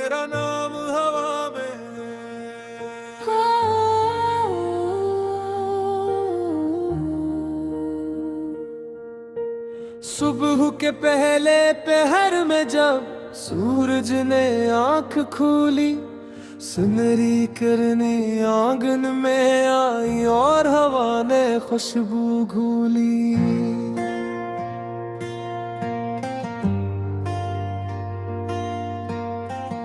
तेरा नाम हवा में है। सुबह के पहले पहर में जब सूरज ने आंख खोली, सुनहरी करने आंगन में आई और हवा ने खुशबू घोली।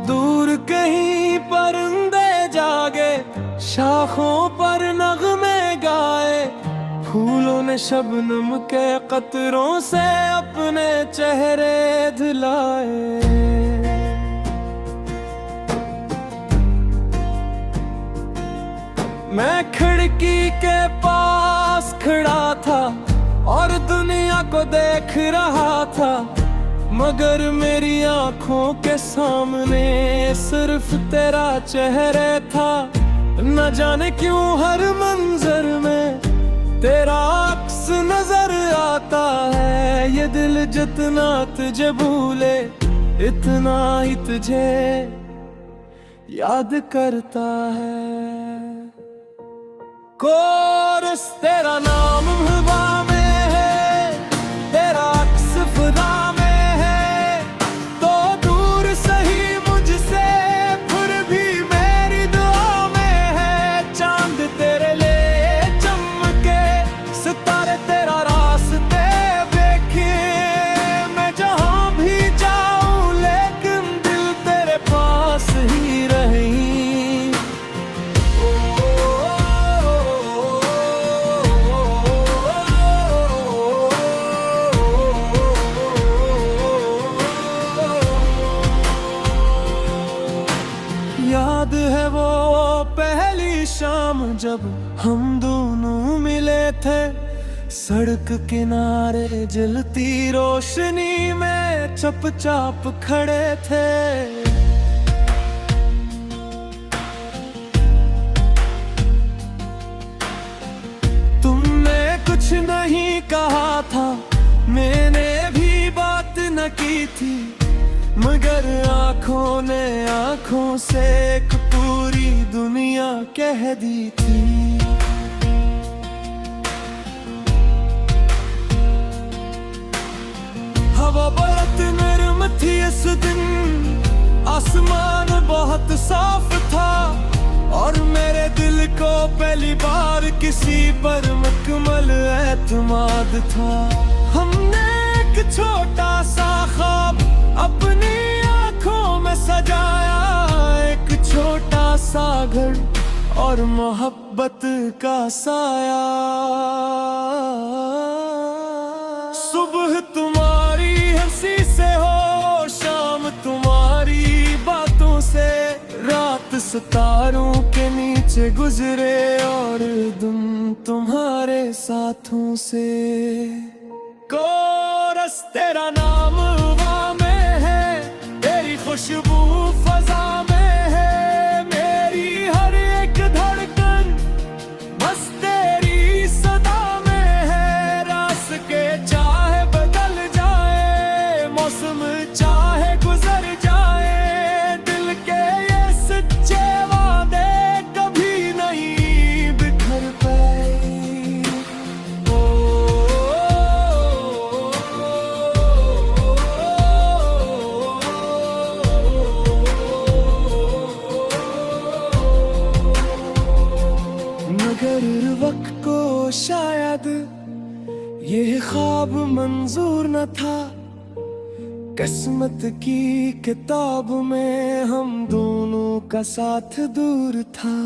दूर कहीं परिंदे जागे, शाखों पर नगमे गाए, फूलों ने शबनम के कतरों से अपने चेहरे धुलाए। मैं खिड़की के पास खड़ा था और दुनिया को देख रहा था, मगर मेरी आंखों के सामने सिर्फ तेरा चेहरा था। न जाने क्यों हर मंजर में तेरा अक्स नजर आता है। ये दिल जितना तुझे भूले, इतना ही तुझे याद करता है। कोरस तेरा नाम हवा में है, तेरा अक्स खुदा में है। तो दूर सही मुझसे फिर भी मेरी दुआ में है। चांद तेरे लिए चमके, सितारे तेरा रास्ते देखे। मैं जहां भी जाऊं लेकिन दिल तेरे पास ही रही। याद है वो पहली शाम जब हम दोनों मिले थे, सड़क किनारे जलती रोशनी में चुपचाप खड़े थे। तुमने कुछ नहीं कहा था, मैंने भी बात न की थी, मगर आंखों ने आंखों से एक पूरी दुनिया कह दी थी। हवा बहुत नरम थी इस दिन, आसमान बहुत साफ था, और मेरे दिल को पहली बार किसी पर मुकम्मल एतमाद था। हमने एक छोटा सा ख्वाब अपनी आंखों में सजाया, एक छोटा सा घर और मोहब्बत का साया। सुबह तुम्हारी हंसी से हो, शाम तुम्हारी बातों से, रात सितारों के नीचे गुजरे और दिन तुम्हारे साथों से। कोरस तेरा नाम हवा में है, तेरी खुशबू फजा में है। मेरी हर एक धड़कन बस तेरी सदा में है। रास के चाहे बदल जाए, मौसम चाहे गुजर जाए, दिल के ये सच्चे वादे कभी नहीं बिखर पाए। मगर वक्त को शायद ये ख्वाब मंजूर न था, किस्मत की किताब में हम दोनों का साथ दूर था।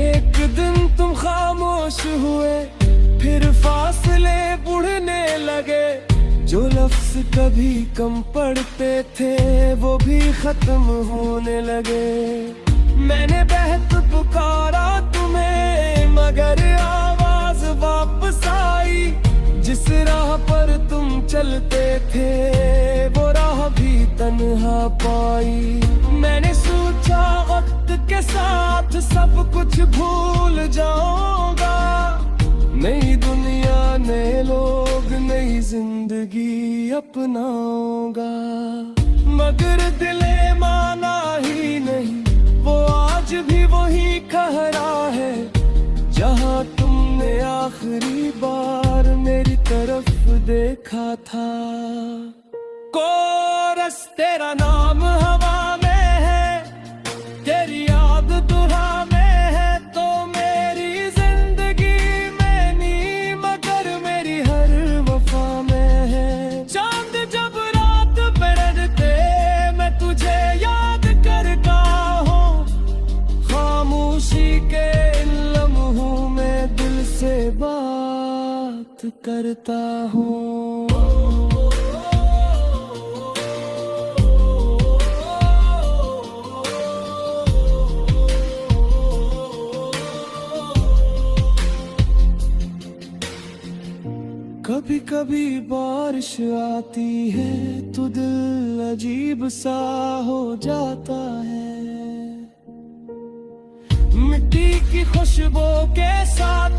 एक दिन तुम खामोश हुए, फिर फासले बढ़ने लगे। जो लफ्ज कभी कम पड़ते थे वो भी खत्म होने लगे। मैंने बेहद पुकारा तुम्हें, मगर आवाज वापस आई। जिस राह पर तुम चलते थे वो राह भी तन्हा पाई। मैंने सोचा वक्त के साथ सब कुछ भूल जाऊंगा, नई दुनिया ने जिंदगी अपनाऊंगा। मगर दिले माना ही नहीं, वो आज भी वही खहरा है जहाँ तुमने आखिरी बार मेरी तरफ देखा था। कोरस तेरा नाम हवा में है, तेरी याद दुहा में है, तो मेरी जिंदगी में नहीं मगर मेरी हर वफा में है। चांद जब रात बिरदते मैं तुझे याद करता हूँ, खामोशी के इन लम्हों में दिल से बात करता हूँ। कभी कभी बारिश आती है तो दिल अजीब सा हो जाता है। मिट्टी की खुशबू के साथ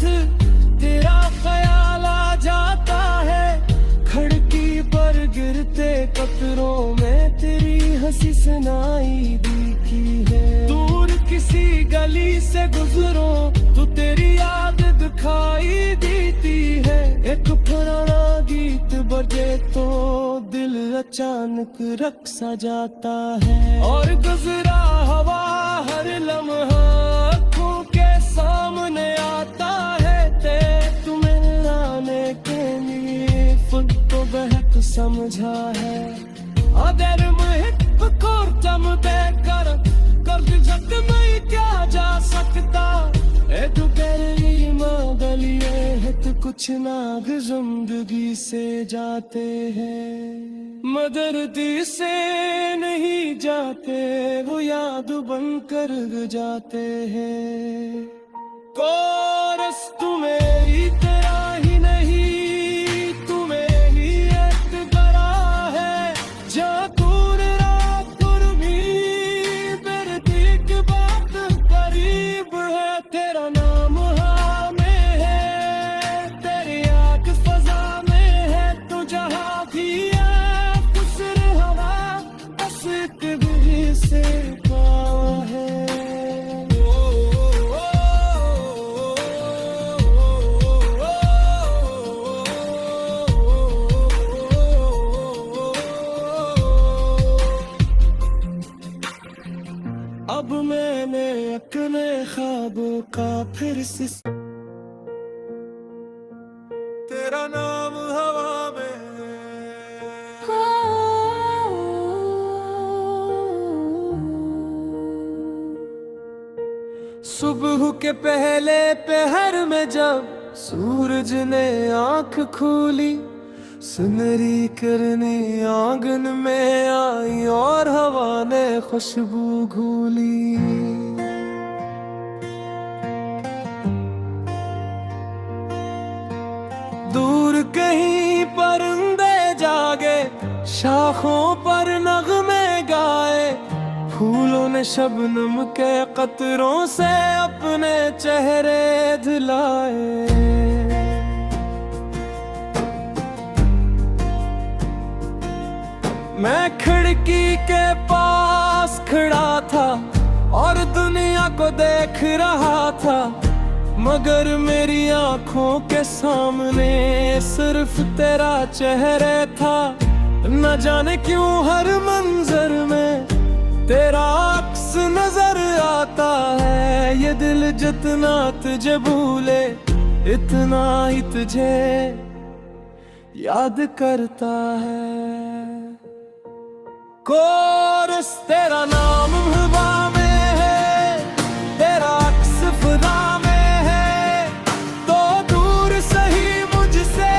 तेरा ख्याल आ जाता है। खिड़की पर गिरते कतरों में तेरी हंसी सुनाई देती है। दूर किसी गली से गुजरो तो तेरी याद दिखाई देती है। एक पुराना गीत बजे तो दिल अचानक रख सा जाता है। और गुजरा हवा हर लम्हा आँखों के सामने आता है। ते तुम्हें आने के लिए खुद तो बहक समझा है। अदर में कोर्टम बेकर कर जग में क्या जा सकता। ए तू गली गलिए है तो कुछ नाग जिंदगी से जाते हैं। मदरदी से नहीं जाते, वो याद बनकर जाते हैं। कोरस तू मेरी तेरा ही नहीं, तू मेरी एक बरा है। जा दूर रात कुर्मी बेरती की बात करीब है। तेरा नाम हाँ में है, तेरी आँख फजा में है। तू जहाँ भी है खुसर हवा बस कभी से पावा है। अब मैंने अपने ख्वाबों का फिर से तेरा नाम हवा में है। सुबह के पहले पहर में जब सूरज ने आंख खोली, सुनहरी करनी आंगन में आई और हवा ने खुशबू घोली। दूर कहीं परिंदे जागे, शाखों पर नगमे गाए। फूलों ने शबनम के कतरों से अपने चेहरे धुलाए। मैं खिड़की के पास खड़ा था और दुनिया को देख रहा था, मगर मेरी आंखों के सामने सिर्फ तेरा चेहरा था। न जाने क्यों हर मंजर में तेरा अक्स नजर आता है। ये दिल जितना तुझे भूले इतना ही तुझे याद करता है। कोरस तेरा नाम हवा में है, तेरा अक्स खुदा में है। तो दूर सही मुझसे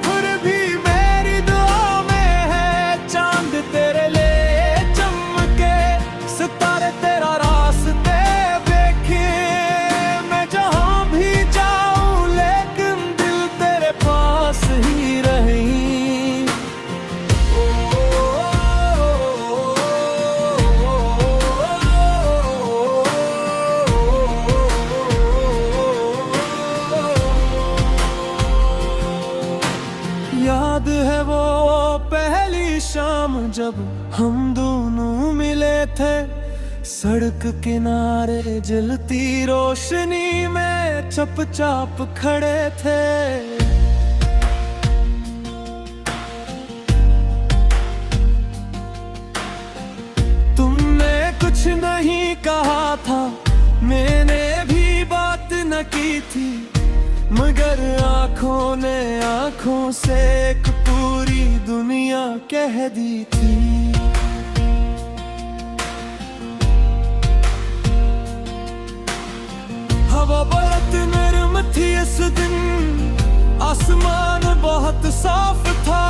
फिर भी मेरी दुआ में है। चांद तेरे लिए चमके, सितारे तेरा रास्ते देखे। मैं जहां भी जाऊं लेकिन दिल तेरे पास ही रही। याद है वो पहली शाम जब हम दोनों मिले थे, सड़क किनारे जलती रोशनी में चुपचाप खड़े थे। तुमने कुछ नहीं कहा था, मैंने भी बात न की थी, मगर आंखों ने आंखों से एक पूरी दुनिया कह दी थी। हवा बहुत नरम थी इस दिन, आसमान बहुत साफ था,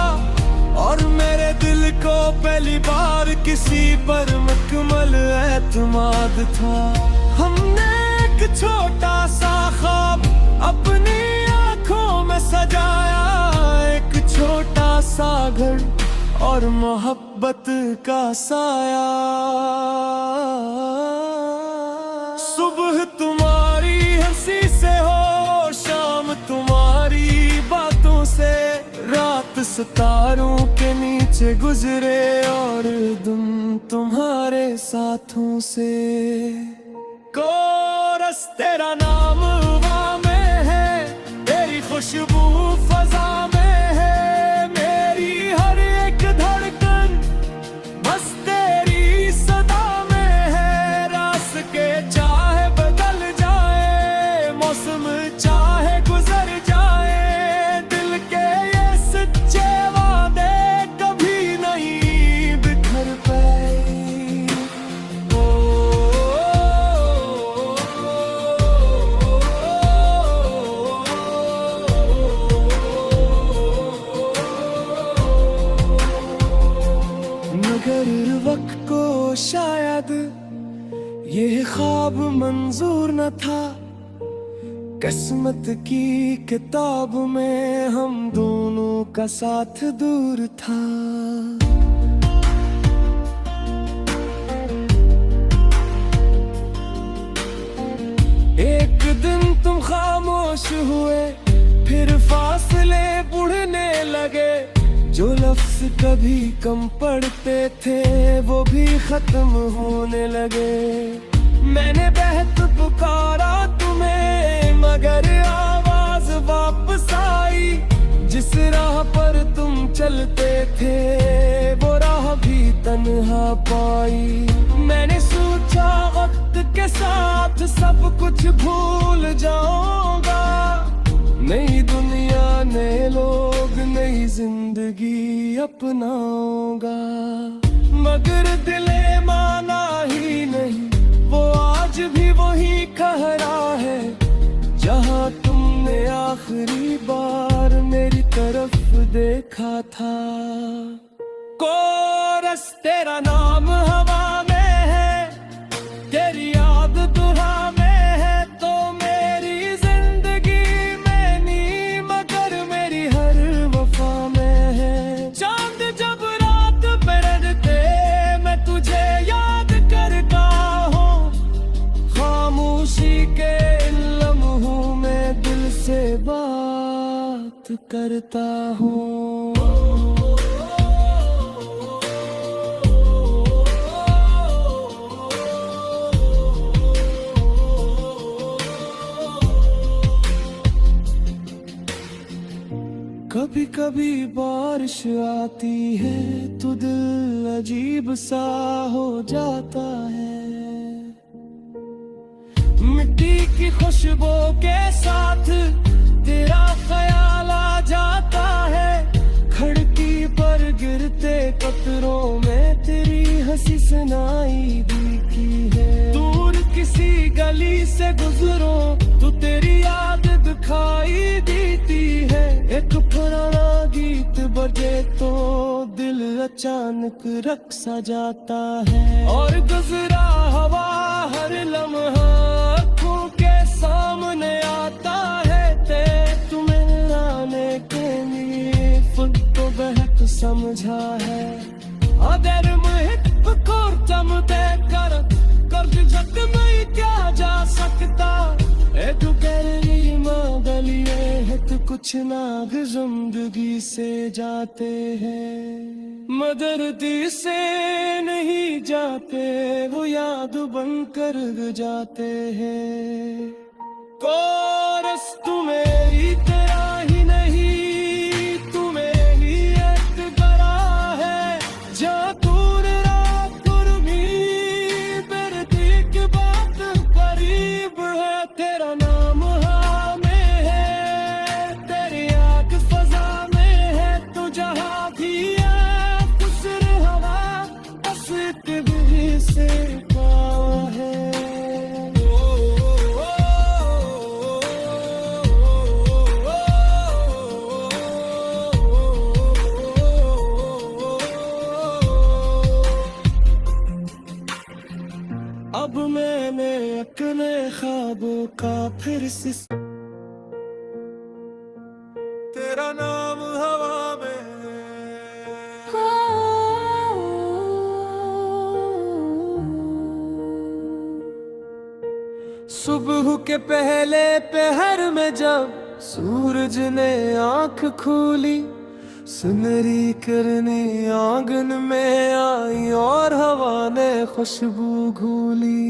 और मेरे दिल को पहली बार किसी पर मुकम्मल एतमाद था। हमने एक छोटा सा ख्वाब अपनी आंखों में सजाया, एक छोटा सा घर और मोहब्बत का साया। सुबह तुम्हारी हंसी से हो, शाम तुम्हारी बातों से, रात सितारों के नीचे गुजरे और दिन तुम्हारे साथों से। कोरस तेरा नाम हवा में है, तेरी खुशबू फजा में है, मेरी हर एक धड़कन बस तेरी सदा में है। रास्ते चाहे बदल जाए, मौसम चाहे गुजर जाए, दिल के ये सच्चे वादे कभी नहीं बिखर पाए। मगर वक्त को शायद ये ख्वाब मंजूर न था, किस्मत की किताब में हम दोनों का साथ दूर था। एक दिन तुम खामोश हुए, फिर फासले बढ़ने लगे, जो लफ्ज कभी कम पड़ते थे वो भी खत्म होने लगे। मैंने बेहद पुकारा तुम्हें, मगर आवाज वापस आई। जिस राह पर तुम चलते थे वो राह भी तन्हा पाई। मैंने सोचा वक्त के साथ सब कुछ भूल जाऊंगा, नई दुनिया नए लोग नई जिंदगी अपनाऊंगा। मगर दिले माना ही नहीं, वो आज भी वही कह रहा है जहां तुमने आखिरी बार मेरी तरफ देखा था। कोरस तेरा नाम हवा में है, तेरी याद दुआ में है, तो मेरी जिंदगी में नी, मगर मेरी हर वफा में है। चांद जब रात बिरदते मैं तुझे याद करता हूँ, खामोशी के इन लम्हों में दिल से बात करता हूँ। कभी कभी बारिश आती है तो दिल अजीब सा हो जाता है, मिट्टी की खुशबू के साथ तेरा ख्याल आ जाता है। खिड़की पर गिरते कतरों में तेरी हंसी सुनाई देती है। दूर किसी गली से गुजरो तो तेरी याद दिखाई देती है। एक पुराना गीत बजे तो दिल अचानक रक़्स सा जाता है, और गुजरा हवा हर लम्हा आँखों के सामने आता है। ते तुम्हें आने के लिए खुद तो बहक समझा है, other मुहित kurtam de karat Kardı जख्म क्या जा सकता है, तू कह रही माँ गलिए है तू कुछ नाग जिंदगी से जाते हैं, मगर दिल से नहीं जाते, वो याद बनकर जाते हैं। कोरस तू मेरी तेरा ही नहीं, तू मेरी एक गरा है, जा दूर रात उर्मी, मेरे दिल की बात करीब है। तेरा नाम हाँ में है, तेरी आँख फजा में है, तू जहाँ भी है खुसर हवा बस इतने से पाँव है। अब मैंने अपने ख्वाबों का फिर से तेरा नाम हवा में सुबह के पहले पहर में जब सूरज ने आंख खोली, सुनहरी करने आंगन में आई और हवा ने खुशबू घोली।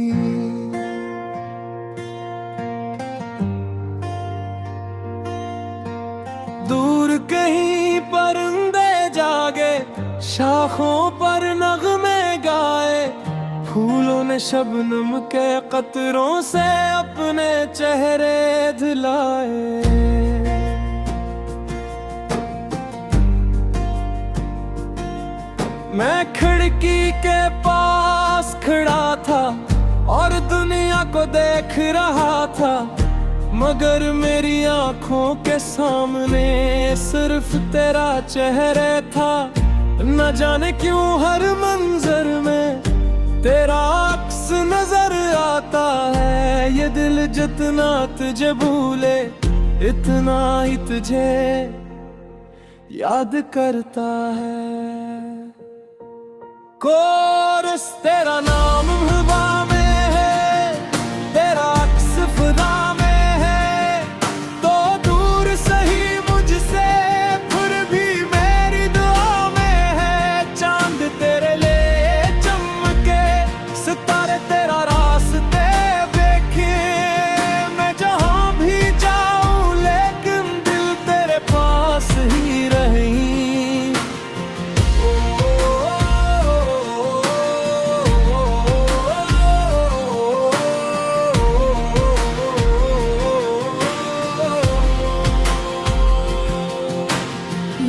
दूर कहीं परिंदे जागे, शाखों पर नगमे गाए, फूलों ने शबनम के कतरों से अपने चेहरे धुलाए। मैं खिड़की के पास खड़ा था और दुनिया को देख रहा था, मगर मेरी आंखों के सामने सिर्फ तेरा चेहरा था। न जाने क्यों हर मंजर में तेरा अक्स नजर आता है, ये दिल जितना तुझे भूले इतना ही तुझे याद करता है। कोरस तेरा नाम हवा में है, तेरा अक्स खुदा में है, तो दूर सही मुझसे फिर भी मेरी दुआ में है। चांद तेरे लिए चमके, सितारे तेरा रास्ते देखे, मैं जहां भी जाऊं लेकिन दिल तेरे पास ही रही।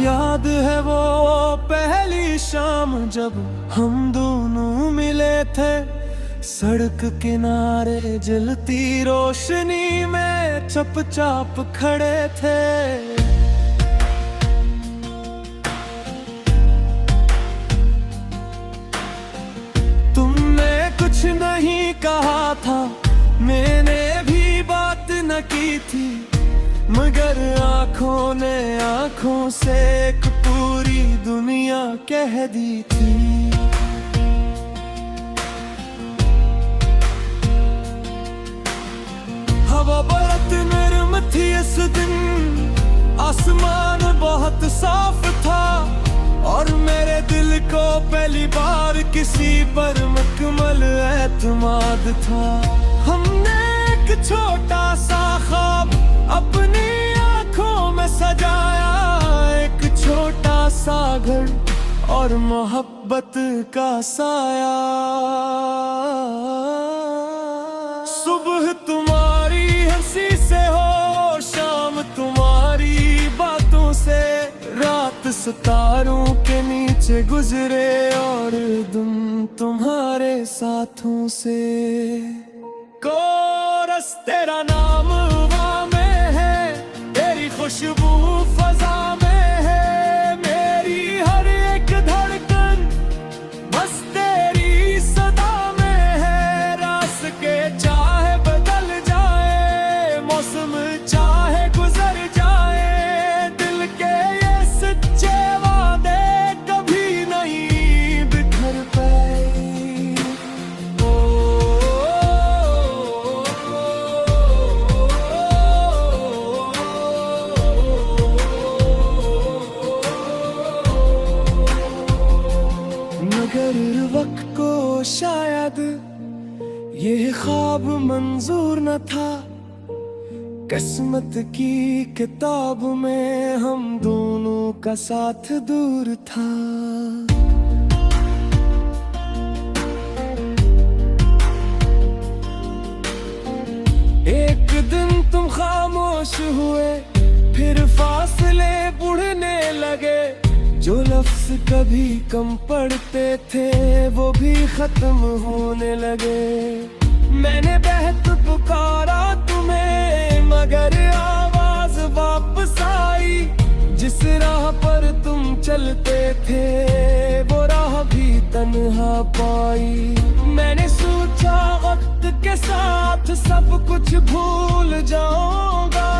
याद है वो पहली शाम जब हम दोनों मिले थे, सड़क किनारे जलती रोशनी में चुपचाप खड़े थे। तुमने कुछ नहीं कहा था, मैंने भी बात न की थी, मगर आंखों ने आंखों से एक पूरी दुनिया कह दी थी। हवा बहुत नरम थी इस दिन, आसमान बहुत साफ था, और मेरे दिल को पहली बार किसी पर मुकम्मल एतमाद था। हमने एक छोटा सा ख्वाब अपनी आंखों में सजाया, एक छोटा सा घर और मोहब्बत का साया। सुबह तुम्हारी हंसी से हो, शाम तुम्हारी बातों से, रात सितारों के नीचे गुजरे और दिन तुम्हारे साथों से। कोरस तेरा नाम हवा में है, तेरी खुशबू फजा में है, मेरी हर एक धड़कन बस तेरी सदा में है। रास के चाहे बदल जाए, मौसम चाहे गुजर जाए, दिल के ये सच्चे वादे कभी नहीं बिखर पाए। ओ, ओ, ओ, ओ, ओ, अब मंजूर न था, किस्मत की किताब में हम दोनों का साथ दूर था। एक दिन तुम खामोश हुए, फिर फासले बढ़ने लगे। जो लफ्ज कभी कम पड़ते थे वो भी खत्म होने लगे। मैंने बेहद पुकारा तुम्हें मगर आवाज वापस आई। जिस राह पर तुम चलते थे वो राह भी तन्हा पाई। मैंने सोचा वक्त के साथ सब कुछ भूल जाऊंगा।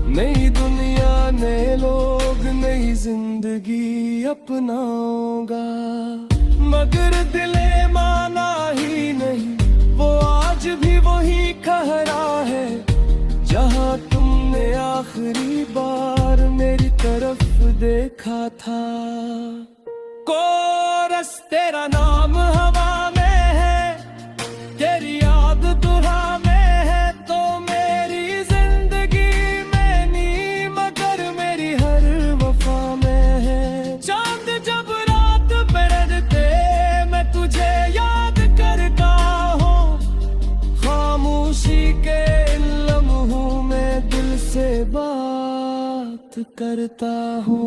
नई दुनिया, नए लोग, नई जिंदगी अपनाऊंगा। मगर दिले माना ही नहीं, वो आज भी वही खड़ा है जहां तुमने आखिरी बार मेरी तरफ देखा था। कोरस तेरा नाम हवा में है, तेरी याद दुआ में है। तो मेरी जिंदगी में नी मगर मेरी हर वफा में है। चांद जब रात बिरदते मैं तुझे याद करता हूँ। खामोशी के लम्हों में दिल से बात करता हूँ।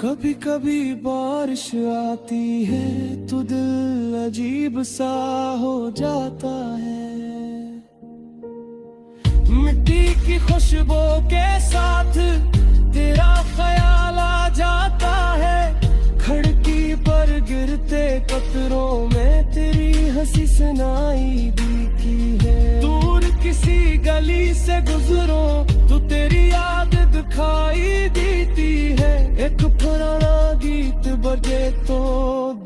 कभी कभी बारिश आती है तो दिल अजीब सा हो जाता है। मिट्टी की खुशबू के साथ तेरा ख्याल आ जाता है। खिड़की पर गिरते कतरों में तेरी हंसी सुनाई देती है। दूर किसी गली से गुजरो तो तेरी याद दिखाई देती है। एक पुराना गीत बजे तो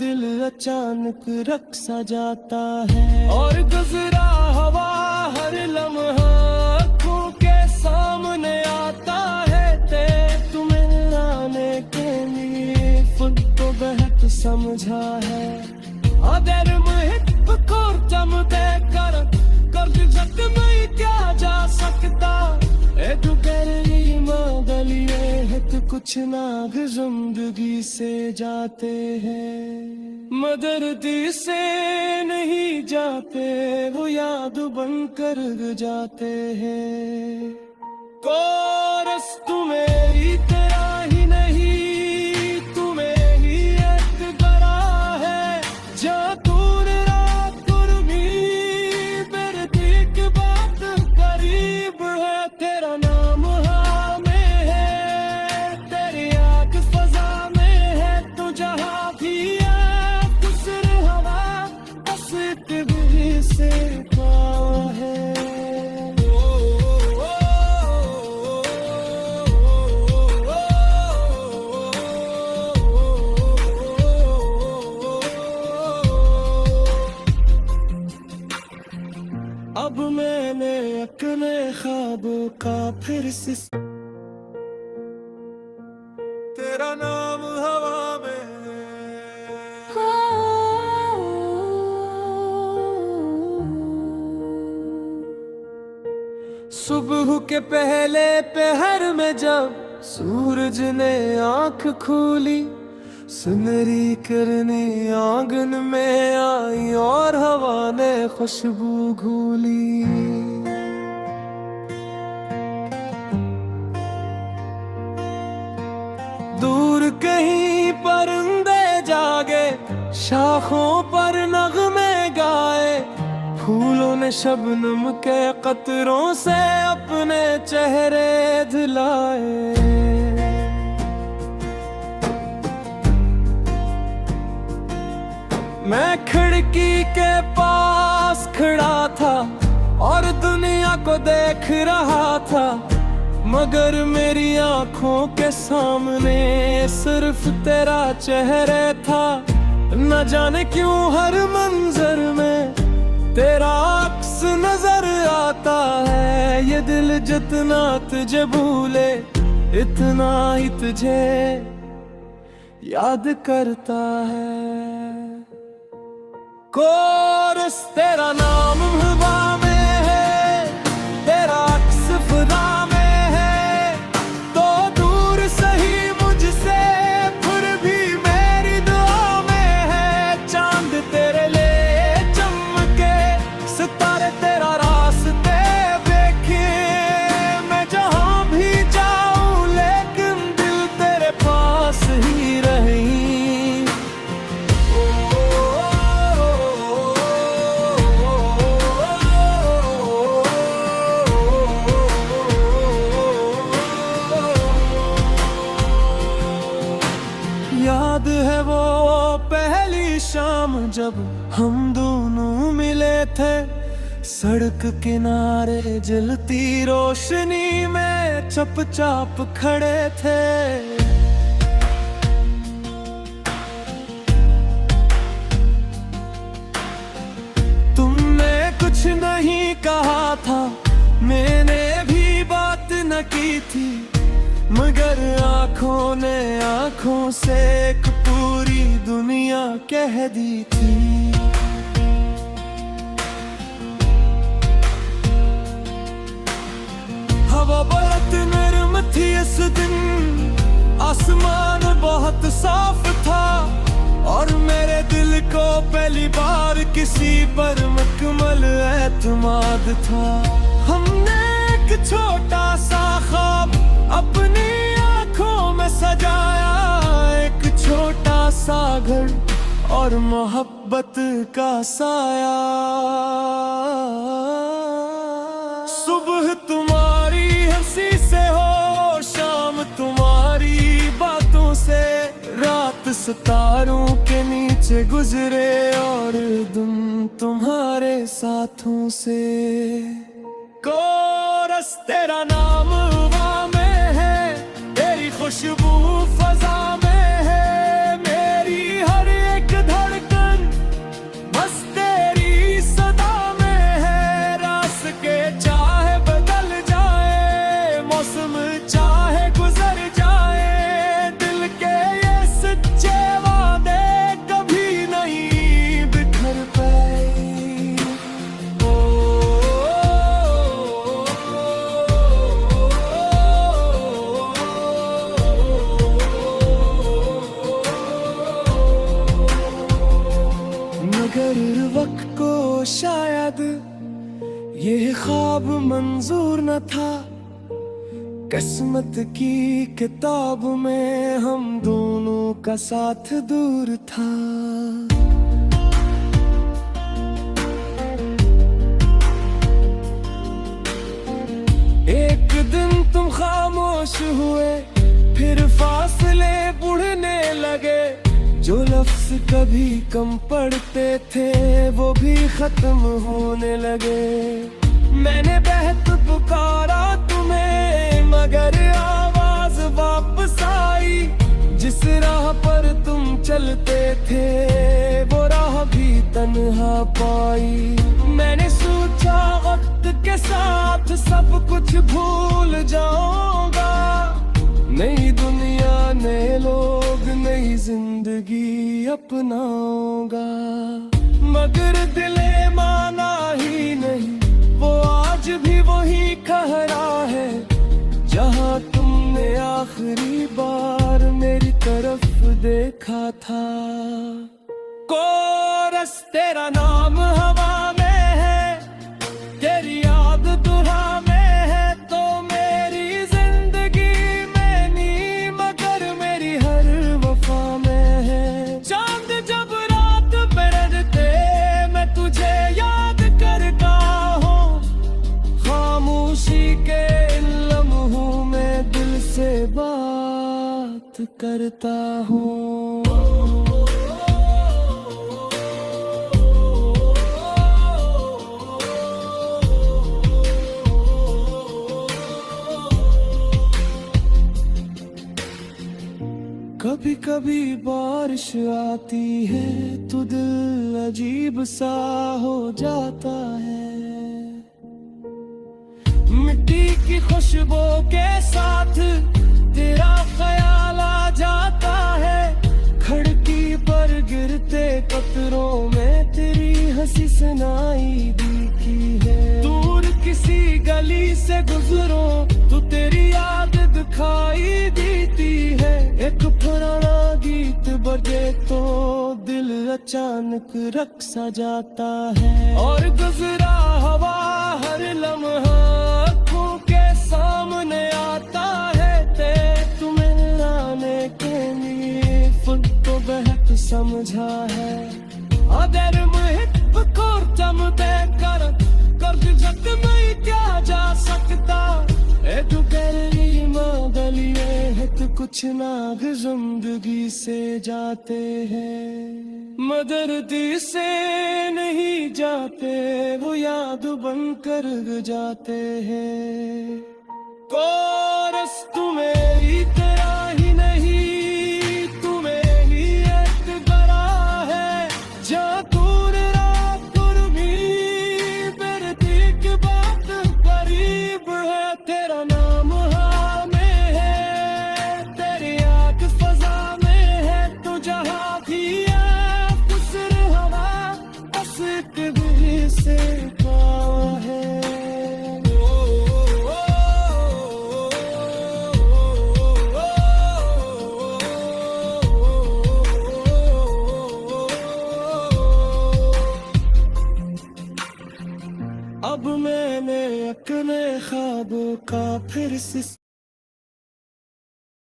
दिल अचानक रख सा जाता है। और गुजरा हवा हर लम्हा आँखों के सामने आता है। ते तुम्हें आने के लिए खुद तो बहुत समझा है। अगर मुहित को जमते कर जग में क्या जा सकता। तू गली गलिए है तो कुछ नाग जिंदगी से जाते हैं। मदरदी से नहीं जाते वो याद बनकर जाते हैं। कोरस तू मेरी तेरा ही नहीं, तू मेरी एक गरा है। जहाँ तूने रात गुरमी मेरे दिल की बात करीब है। तेरा नाम हाँ में है, तेरी आँख फजा में है। तू जहाँ भी है गुजर हवा बस इतनी से पावा है। अब मैंने अपने ख्वाब का फिर से तेरा नाम हवा में सुबह के पहले पहर में जब सूरज ने आंख खोली। सुनहरी किरनी आंगन में आई और हवा ने खुशबू घोली। दूर कहीं परिंदे जागे, शाखों पर नगमे गाए। फूलों ने शबनम के कतरों से अपने चेहरे धुलाए। मैं खिड़की के पास खड़ा था और दुनिया को देख रहा था। मगर मेरी आंखों के सामने सिर्फ तेरा चेहरा था। न जाने क्यों हर मंजर में तेरा अक्स नजर आता है, ये दिल जितना तुझे भूले इतना ही तुझे याद करता है। कोरस तेरा नाम हवा में है, तेरा अक्स खुदा में है, तो दूर सही मुझसे फिर भी मेरी दुआ में है। चांद तेरे लिए चमके, सितारे तेरा रास्ते देखे, मैं जहां भी जाऊं लेकिन दिल तेरे पास ही रही। याद है वो पहली शाम जब हम दोनों मिले थे, सड़क किनारे जलती रोशनी में चुपचाप खड़े थे। तुमने कुछ नहीं कहा था, मैंने भी बात न की थी, मगर आंखों ने आंखों से एक पूरी दुनिया कह दी थी। हवा बहुत नरम थी इस दिन, आसमान बहुत साफ था, और मेरे दिल को पहली बार किसी पर मुकम्मल एतमाद था। हमने एक छोटा सा ख्वाब अपनी आंखों में सजाया, एक छोटा सा घर और मोहब्बत का साया। सुबह तुम्हारी हंसी से हो, शाम तुम्हारी बातों से, रात सितारों के नीचे गुजरे और दिन तुम्हारे साथों से। कोरस तेरा नाम हवा में है, तेरी खुशबू फजा में है, मेरी हर एक धड़कन बस तेरी सदा में है। रास के चाहे बदल जाए, मौसम चाहे गुजर जाए, दिल के ये सच्चे वादे कभी नहीं बिखर पाए। मगर वक्त को शायद ये ख्वाब मंजूर न था, किस्मत की किताब में हम दोनों का साथ दूर था। एक दिन तुम खामोश हुए, फिर फासले बढ़ने लगे, जो लफ्ज कभी कम पड़ते थे वो भी खत्म होने लगे। मैंने बेहद पुकारा तुम्हें, मगर आवाज वापस आई, जिस राह पर तुम चलते थे वो राह भी तन्हा पाई। मैंने सोचा वक्त के साथ सब कुछ भूल जाऊंगा, नई दुनिया नए लोग नई जिंदगी अपनाऊंगा, मगर दिले माना ही नहीं, वो आज भी वही कह रहा है जहां तुमने आखिरी बार मेरी तरफ देखा था। कोरस तेरा नाम हवा में है, तेरी याद दुआ में है, तो मेरी जिंदगी में नी मगर मेरी हर वफा में है। चांद जब रात बरसते मैं तुझे याद करता हूँ, खामोशी के इन लम्हों में दिल से बात करता हूँ। कभी कभी बारिश आती है तो दिल अजीब सा हो जाता है। मिट्टी की खुशबू के साथ तेरा ख्याल आ जाता है। खिड़की पर गिरते कतरों में तेरी हंसी सुनाई देती है। दूर किसी गली से गुजरो तो तेरी याद दिखाई देती है। एक पुराना गीत बजे तो दिल अचानक रख सा जाता है। और गुजरा हवा हर लम्हा आँखों के सामने आता है। ते तुम्हें आने के लिए फुल तो बहुत समझा है। अदर महक बकोर चमते कर जग में क्या जा सकता। ए तू गली गलिए है तो कुछ नाग जिंदगी से जाते हैं। मदरदी से नहीं जाते वो याद बनकर जाते हैं। कोरस तुम्हें